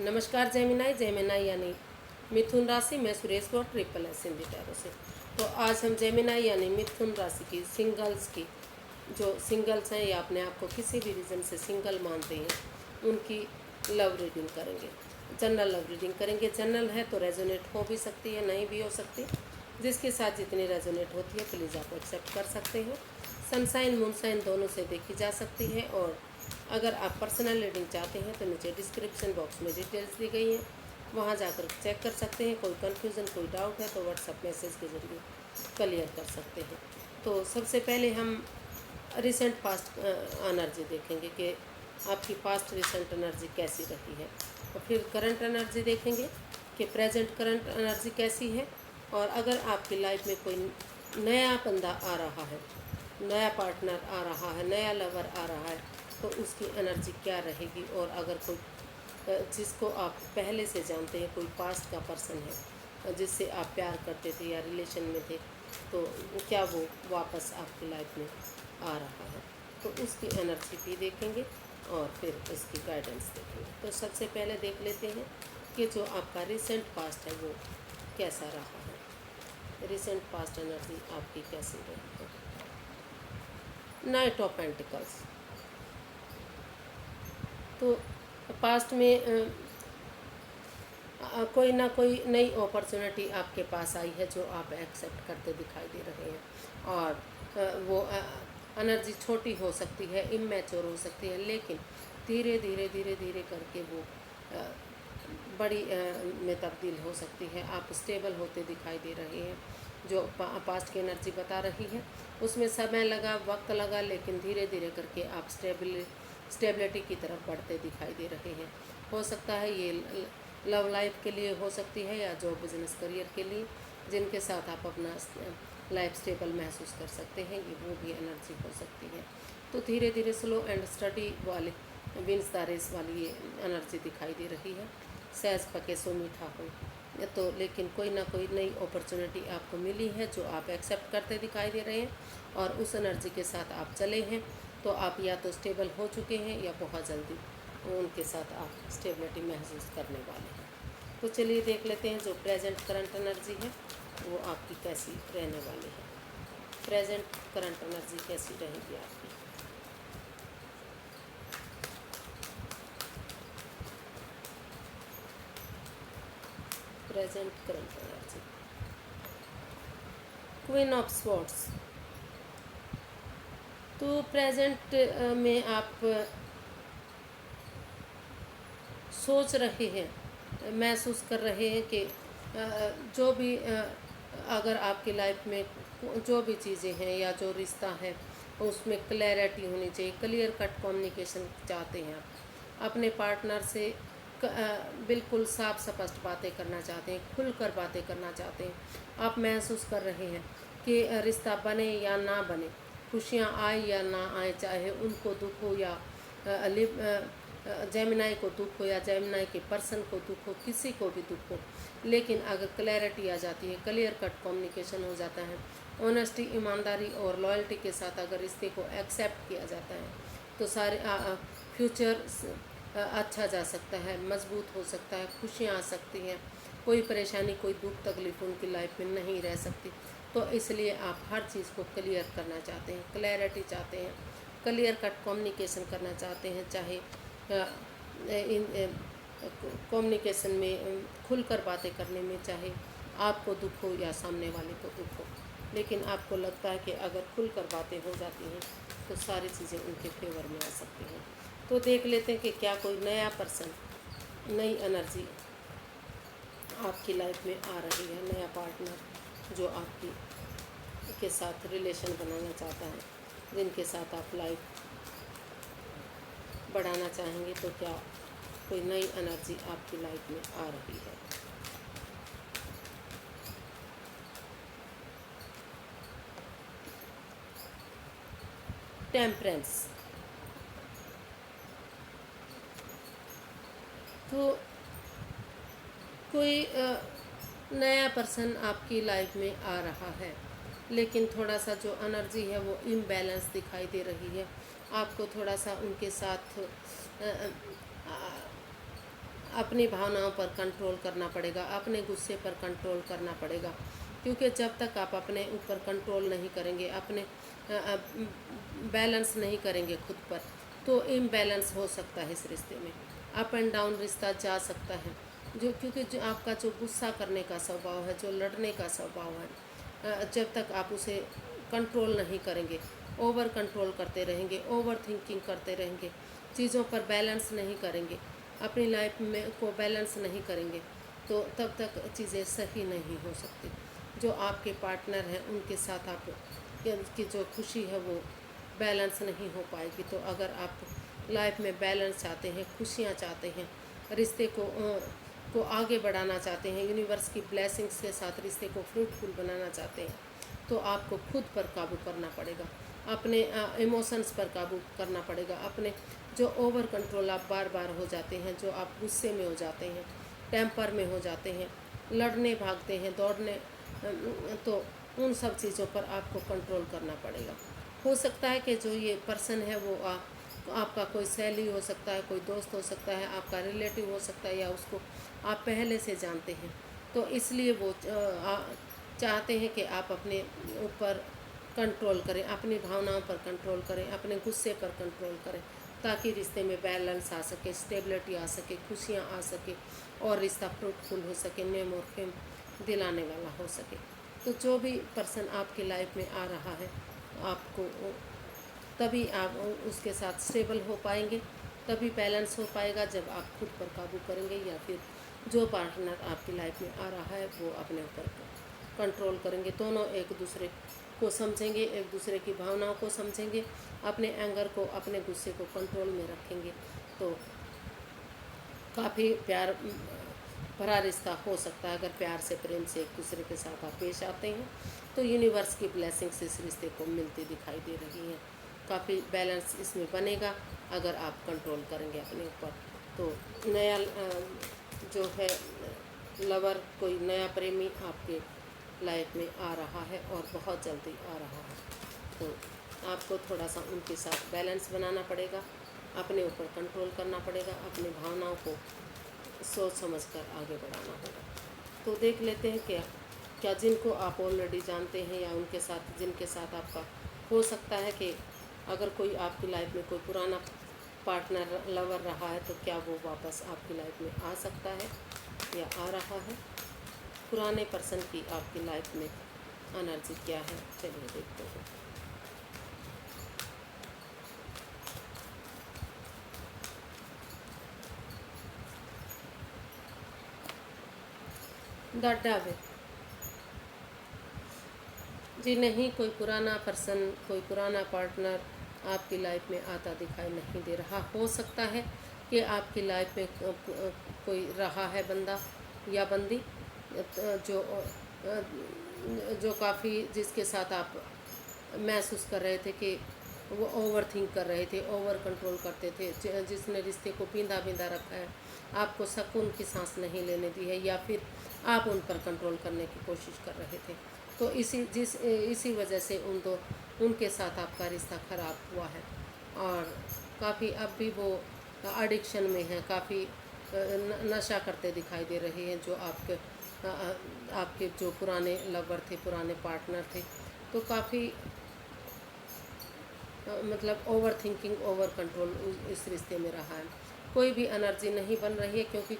नमस्कार जेमिनाई यानी मिथुन राशि में Suresh Gaur triple S Hindi tarot से। तो आज हम जेमिनाई यानी मिथुन राशि की सिंगल्स की, जो सिंगल्स हैं या अपने आप को किसी भी रीज़न से सिंगल मानते हैं, उनकी लव रीडिंग करेंगे। जनरल लव रीडिंग करेंगे। जनरल है तो रेजोनेट हो भी सकती है, नहीं भी हो सकती। जिसके साथ जितनी रेजोनेट होती है प्लीज़ आप एक्सेप्ट कर सकते हो। सनसाइन मूनसाइन दोनों से देखी जा सकती है। और अगर आप पर्सनल रीडिंग चाहते हैं तो नीचे डिस्क्रिप्शन बॉक्स में डिटेल्स दी गई हैं, वहाँ जाकर चेक कर सकते हैं। कोई कन्फ्यूज़न कोई डाउट है तो व्हाट्सएप मैसेज के ज़रिए क्लियर कर सकते हैं। तो सबसे पहले हम रिसेंट पास्ट एनर्जी देखेंगे कि आपकी पास्ट रिसेंट एनर्जी कैसी रही है, और फिर करंट एनर्जी देखेंगे कि प्रेजेंट करंट एनर्जी कैसी है। और अगर आपकी लाइफ में कोई नया बंदा आ रहा है, नया पार्टनर आ रहा है, नया लवर आ रहा है, तो उसकी एनर्जी क्या रहेगी। और अगर कोई जिसको आप पहले से जानते हैं, कोई पास्ट का पर्सन है जिससे आप प्यार करते थे या रिलेशन में थे, तो क्या वो वापस आपकी लाइफ में आ रहा है, तो उसकी एनर्जी भी देखेंगे और फिर उसकी गाइडेंस देखेंगे। तो सबसे पहले देख लेते हैं कि जो आपका रिसेंट पास्ट है वो कैसा रहा है। रिसेंट पास्ट एनर्जी आपकी कैसी रही है। Night of pentacles. तो पास्ट में कोई ना कोई नई अपॉर्चुनिटी आपके पास आई है जो आप एक्सेप्ट करते दिखाई दे रहे हैं। और वो एनर्जी छोटी हो सकती है, इमैच्योर हो सकती है, लेकिन धीरे धीरे धीरे धीरे करके वो बड़ी में तब्दील हो सकती है। आप स्टेबल होते दिखाई दे रहे हैं। जो पास्ट की एनर्जी बता रही है उसमें समय लगा, वक्त लगा, लेकिन धीरे धीरे करके आप स्टेबिलिटी की तरफ बढ़ते दिखाई दे रहे हैं। हो सकता है ये लव लाइफ के लिए हो सकती है या जॉब बिजनेस करियर के लिए, जिनके साथ आप अपना लाइफ स्टेबल महसूस कर सकते हैं, ये वो भी एनर्जी हो सकती है। तो धीरे धीरे स्लो एंड स्टडी वाले विंस द रेस वाली ये एनर्जी दिखाई दे रही है। सहज पके सो मीठा हो, तो लेकिन कोई ना कोई नई अपॉर्चुनिटी आपको मिली है जो आप एक्सेप्ट करते दिखाई दे रहे हैं, और उस एनर्जी के साथ आप चले हैं। तो आप या तो स्टेबल हो चुके हैं या बहुत जल्दी उनके साथ आप स्टेबिलिटी महसूस करने वाले हैं। तो चलिए देख लेते हैं जो प्रेजेंट करंट एनर्जी है वो आपकी कैसी रहने वाली है। प्रेजेंट करंट एनर्जी कैसी रहेगी आपकी। Present current energy. Queen of swords. तो प्रेजेंट में आप सोच रहे हैं, महसूस कर रहे हैं कि जो भी अगर आपकी लाइफ में जो भी चीज़ें हैं या जो रिश्ता है उसमें क्लैरिटी होनी चाहिए, क्लियर कट कम्युनिकेशन चाहते हैं आप अपने पार्टनर से। बिल्कुल साफ स्पष्ट बातें करना चाहते हैं, खुलकर बातें करना चाहते हैं। आप महसूस कर रहे हैं कि रिश्ता बने या ना बने, खुशियाँ आए या ना आए, चाहे उनको दुख हो या जेमिनाई को दुख हो या जेमिनाई के पर्सन को दुख हो, किसी को भी दुख हो, लेकिन अगर क्लैरिटी आ जाती है, क्लियर कट कम्युनिकेशन हो जाता है, ऑनेस्टी, ईमानदारी और लॉयल्टी के साथ अगर रिश्ते को एक्सेप्ट किया जाता है, तो सारे फ्यूचर अच्छा जा सकता है, मजबूत हो सकता है, खुशियाँ आ सकती हैं, कोई परेशानी कोई दुख तकलीफ उनकी लाइफ में नहीं रह सकती। तो इसलिए आप हर चीज़ को क्लियर करना चाहते हैं, क्लैरिटी चाहते हैं, क्लियर कट कम्युनिकेशन करना चाहते हैं। चाहे इन कम्युनिकेशन में खुलकर बातें करने में, चाहे आपको दुख हो या सामने वाले को दुख हो, लेकिन आपको लगता है कि अगर खुलकर बातें हो जाती हैं तो सारी चीज़ें उनके फेवर में आ सकती हैं। तो देख लेते हैं कि क्या कोई नया पर्सन, नई एनर्जी आपकी लाइफ में आ रही है, नया पार्टनर जो आपकी के साथ रिलेशन बनाना चाहता है, जिनके साथ आप लाइफ बढ़ाना चाहेंगे। तो क्या कोई नई एनर्जी आपकी लाइफ में आ रही है। टेम्परेंस। तो कोई नया पर्सन आपकी लाइफ में आ रहा है, लेकिन थोड़ा सा जो एनर्जी है वो इम्बैलेंस दिखाई दे रही है। आपको थोड़ा सा उनके साथ अपनी भावनाओं पर कंट्रोल करना पड़ेगा, अपने गुस्से पर कंट्रोल करना पड़ेगा, क्योंकि जब तक आप अपने ऊपर कंट्रोल नहीं करेंगे, अपने बैलेंस नहीं करेंगे खुद पर, तो इम्बैलेंस हो सकता है इस रिश्ते में। अप एंड डाउन रिश्ता जा सकता है, जो क्योंकि जो आपका जो गुस्सा करने का स्वभाव है, जो लड़ने का स्वभाव है, जब तक आप उसे कंट्रोल नहीं करेंगे, ओवर कंट्रोल करते रहेंगे, ओवर थिंकिंग करते रहेंगे, चीज़ों पर बैलेंस नहीं करेंगे, अपनी लाइफ में को बैलेंस नहीं करेंगे, तो तब तक चीज़ें सही नहीं हो सकती। जो आपके पार्टनर हैं उनके साथ आप की जो खुशी है वो बैलेंस नहीं हो पाएगी। तो अगर आप लाइफ में बैलेंस चाहते हैं, खुशियाँ चाहते हैं, रिश्ते को आगे बढ़ाना चाहते हैं, यूनिवर्स की ब्लेसिंग्स के साथ रिश्ते को फ्रूटफुल बनाना चाहते हैं, तो आपको खुद पर काबू करना पड़ेगा, अपने इमोशंस पर काबू करना पड़ेगा। अपने जो ओवर कंट्रोल आप बार बार हो जाते हैं, जो आप गुस्से में हो जाते हैं, टेम्पर में हो जाते हैं, लड़ने भागते हैं, दौड़ने, तो उन सब चीज़ों पर आपको कंट्रोल करना पड़ेगा। हो सकता है कि जो ये पर्सन है वो आपका कोई सहेली हो सकता है, कोई दोस्त हो सकता है, आपका रिलेटिव हो सकता है, या उसको आप पहले से जानते हैं, तो इसलिए वो चाहते हैं कि आप अपने ऊपर कंट्रोल करें, अपनी भावनाओं पर कंट्रोल करें, अपने गुस्से पर कंट्रोल करें, ताकि रिश्ते में बैलेंस आ सके, स्टेबिलिटी आ सके, खुशियाँ आ सके और रिश्ता फ्रूटफुल हो सके, नेम और फेम दिलाने वाला हो सके। तो जो भी पर्सन आपकी लाइफ में आ रहा है, आपको तभी आप उसके साथ स्टेबल हो पाएंगे, तभी बैलेंस हो पाएगा जब आप खुद पर काबू करेंगे, या फिर जो पार्टनर आपकी लाइफ में आ रहा है वो अपने ऊपर कंट्रोल करेंगे। दोनों एक दूसरे को समझेंगे, एक दूसरे की भावनाओं को समझेंगे, अपने एंगर को, अपने गुस्से को कंट्रोल में रखेंगे, तो काफ़ी प्यार भरा रिश्ता हो सकता है। अगर प्यार से, प्रेम से एक दूसरे के साथ आप पेश आते हैं, तो यूनिवर्स की ब्लेसिंग्स इस रिश्ते को मिलती दिखाई दे रही हैं। काफ़ी बैलेंस इसमें बनेगा अगर आप कंट्रोल करेंगे अपने ऊपर। तो नया जो है लवर, कोई नया प्रेमी आपके लाइफ में आ रहा है और बहुत जल्दी आ रहा है, तो आपको थोड़ा सा उनके साथ बैलेंस बनाना पड़ेगा, अपने ऊपर कंट्रोल करना पड़ेगा, अपनी भावनाओं को सोच समझकर आगे बढ़ाना होगा। तो देख लेते हैं क्या जिनको आप ऑलरेडी जानते हैं, या उनके साथ जिनके साथ आपका हो सकता है कि अगर कोई आपकी लाइफ में कोई पुराना पार्टनर, लवर रहा है, तो क्या वो वापस आपकी लाइफ में आ सकता है या आ रहा है। पुराने पर्सन की आपकी लाइफ में एनर्जी क्या है, चलिए देखते हैं। The devil. जी नहीं, कोई पुराना पर्सन, कोई पुराना पार्टनर आपकी लाइफ में आता दिखाई नहीं दे रहा। हो सकता है कि आपकी लाइफ में कोई रहा है बंदा या बंदी, जो जो काफ़ी, जिसके साथ आप महसूस कर रहे थे कि वो ओवर थिंक कर रहे थे, ओवर कंट्रोल करते थे, जिसने रिश्ते को बिंदा बिंदा रखा है, आपको सुकून की सांस नहीं लेने दी है, या फिर आप उन पर कंट्रोल करने की कोशिश कर रहे थे। तो इसी वजह से उनके साथ आपका रिश्ता ख़राब हुआ है, और काफ़ी अब भी वो एडिक्शन में है, काफ़ी नशा करते दिखाई दे रहे हैं, जो आपके जो पुराने लवर थे, पुराने पार्टनर थे, तो काफ़ी मतलब ओवर थिंकिंग, ओवर कंट्रोल इस रिश्ते में रहा है। कोई भी एनर्जी नहीं बन रही है, क्योंकि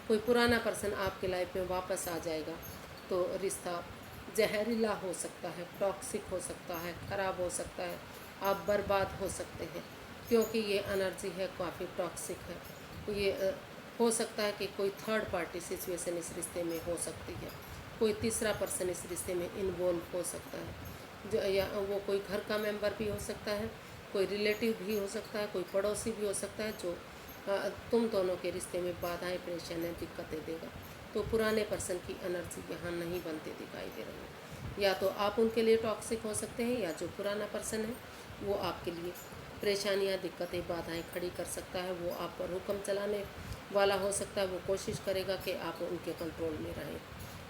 कोई पुराना पर्सन आपके लाइफ में वापस आ जाएगा, तो रिश्ता जहरीला हो सकता है, टॉक्सिक हो सकता है, ख़राब हो सकता है, आप बर्बाद हो सकते हैं, क्योंकि ये एनर्जी है काफ़ी टॉक्सिक है। ये हो सकता है कि कोई थर्ड पार्टी सिचुएशन इस रिश्ते में हो सकती है, कोई तीसरा पर्सन इस रिश्ते में इन्वॉल्व हो सकता है, जो या वो कोई घर का मेंबर भी हो सकता है, कोई रिलेटिव भी हो सकता है, कोई पड़ोसी भी हो सकता है, जो तुम दोनों के रिश्ते में बाधाएं, परेशानियाँ, दिक्कतें देगा। तो पुराने पर्सन की एनर्जी यहाँ नहीं बनती दिखाई दे रही है। या तो आप उनके लिए टॉक्सिक हो सकते हैं, या जो पुराना पर्सन है वो आपके लिए परेशानियाँ, दिक्कतें, बाधाएं खड़ी कर सकता है। वो आप पर हुक्म चलाने वाला हो सकता है, वो कोशिश करेगा कि आप उनके कंट्रोल में रहें,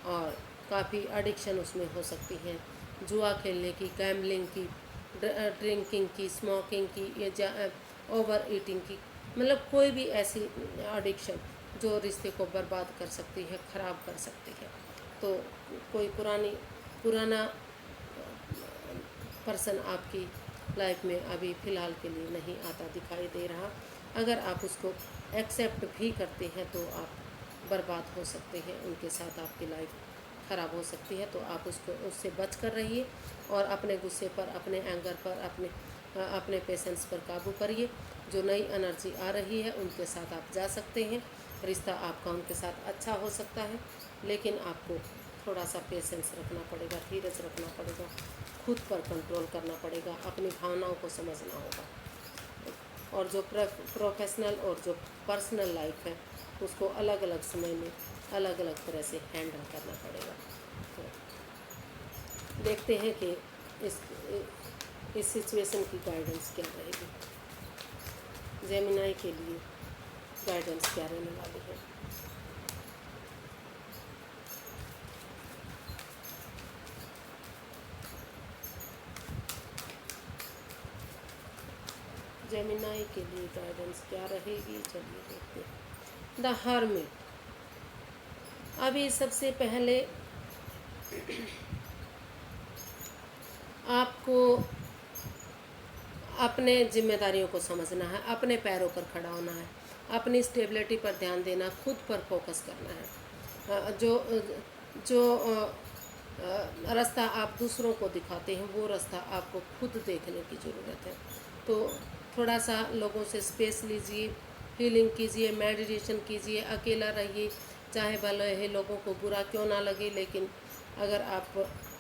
और काफ़ी एडिक्शन उसमें हो सकती है, जुआ खेलने की, गैम्बलिंग की, ड्रिंकिंग की, स्मोकिंग की, या ओवर ईटिंग की, मतलब कोई भी ऐसी एडिक्शन जो रिश्ते को बर्बाद कर सकती है, ख़राब कर सकती है। तो कोई पुराना पर्सन आपकी लाइफ में अभी फ़िलहाल के लिए नहीं आता दिखाई दे रहा। अगर आप उसको एक्सेप्ट भी करते हैं तो आप बर्बाद हो सकते हैं, उनके साथ आपकी लाइफ ख़राब हो सकती है। तो आप उससे बच कर रहिए और अपने गुस्से पर, अपने एंगर पर, अपने पेशेंस पर काबू करिए। जो नई एनर्जी आ रही है उनके साथ आप जा सकते हैं, रिश्ता आपका उनके साथ अच्छा हो सकता है। लेकिन आपको थोड़ा सा पेशेंस रखना पड़ेगा, धीरज रखना पड़ेगा, खुद पर कंट्रोल करना पड़ेगा, अपनी भावनाओं को समझना होगा। और जो प्रोफेशनल और जो पर्सनल लाइफ है उसको अलग अलग समय में अलग अलग तरह से हैंडल करना पड़ेगा। तो देखते हैं कि इस सिचुएशन की गाइडेंस क्या रहेगी, जेमिनी के लिए गाइडेंस क्या रहने वाली है। जेमिनी के लिए गाइडेंस क्या रहेगी, चलिए देखते हैं। The hermit. अभी सबसे पहले आपको अपने जिम्मेदारियों को समझना है, अपने पैरों पर खड़ा होना है, अपनी स्टेबिलिटी पर ध्यान देना, खुद पर फोकस करना है। जो रास्ता आप दूसरों को दिखाते हैं वो रास्ता आपको खुद देखने की ज़रूरत है। तो थोड़ा सा लोगों से स्पेस लीजिए, हीलिंग कीजिए, मेडिटेशन कीजिए, अकेला रहिए, चाहे भले ही लोगों को बुरा क्यों ना लगे। लेकिन अगर आप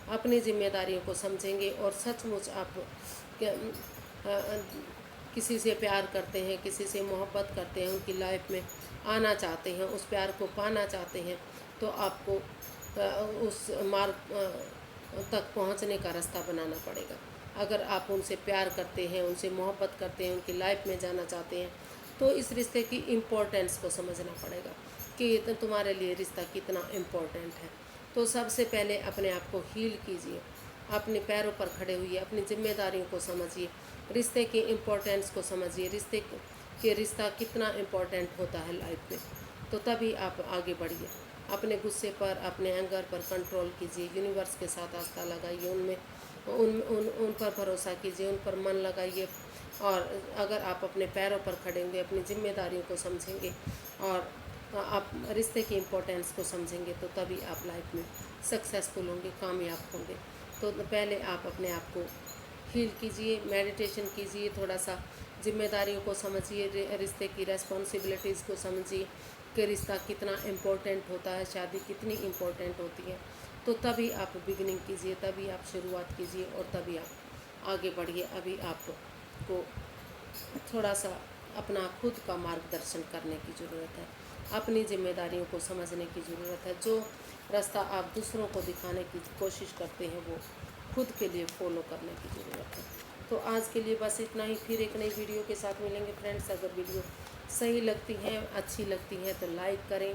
अपनी जिम्मेदारियों को समझेंगे और सचमुच आप किसी से प्यार करते हैं, किसी से मोहब्बत करते हैं, उनकी लाइफ में आना चाहते हैं, उस प्यार को पाना चाहते हैं, तो आपको उस मार्ग तक पहुंचने का रास्ता बनाना पड़ेगा। अगर आप उनसे प्यार करते हैं, उनसे मोहब्बत करते हैं, उनकी लाइफ में जाना चाहते हैं, तो इस रिश्ते की इम्पोर्टेंस को समझना पड़ेगा कि तुम्हारे लिए रिश्ता कितना इम्पोर्टेंट है। तो सबसे पहले अपने आप को हील कीजिए, अपने पैरों पर खड़े हुए, अपनी जिम्मेदारियों को समझिए, रिश्ते की इम्पोर्टेंस को समझिए, रिश्ता कितना इम्पोर्टेंट होता है लाइफ में। तो तभी आप आगे बढ़िए। अपने गुस्से पर, अपने एंगर पर कंट्रोल कीजिए, यूनिवर्स के साथ आस्था लगाइए, उन पर भरोसा कीजिए, उन पर मन लगाइए। और अगर आप अपने पैरों पर खड़े होंगे, अपनी जिम्मेदारियों को समझेंगे और आप रिश्ते की इम्पोर्टेंस को समझेंगे, तो तभी आप लाइफ में सक्सेसफुल होंगे, कामयाब होंगे। तो पहले आप अपने आप को हील कीजिए, मेडिटेशन कीजिए, थोड़ा सा जिम्मेदारियों को समझिए, रिश्ते की रेस्पॉन्सिबिलिटीज़ को समझिए कि रिश्ता कितना इम्पोर्टेंट होता है, शादी कितनी इम्पोर्टेंट होती है। तो तभी आप बिगिनिंग कीजिए, तभी आप शुरुआत कीजिए और तभी आप आगे बढ़िए। अभी आपको थोड़ा सा अपना खुद का मार्गदर्शन करने की ज़रूरत है, अपनी जिम्मेदारियों को समझने की ज़रूरत है। जो रास्ता आप दूसरों को दिखाने की कोशिश करते हैं वो खुद के लिए फॉलो करने की ज़रूरत है। तो आज के लिए बस इतना ही, फिर एक नई वीडियो के साथ मिलेंगे फ्रेंड्स। अगर वीडियो सही लगती है, अच्छी लगती है तो लाइक करें,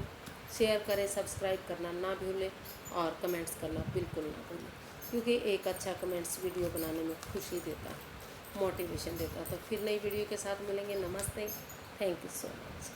शेयर करें, सब्सक्राइब करना ना भूलें और कमेंट्स करना बिल्कुल ना भूलें, क्योंकि एक अच्छा कमेंट्स वीडियो बनाने में खुशी देता है, मोटिवेशन देता है। तो फिर नई वीडियो के साथ मिलेंगे। नमस्ते, थैंक यू सो मच।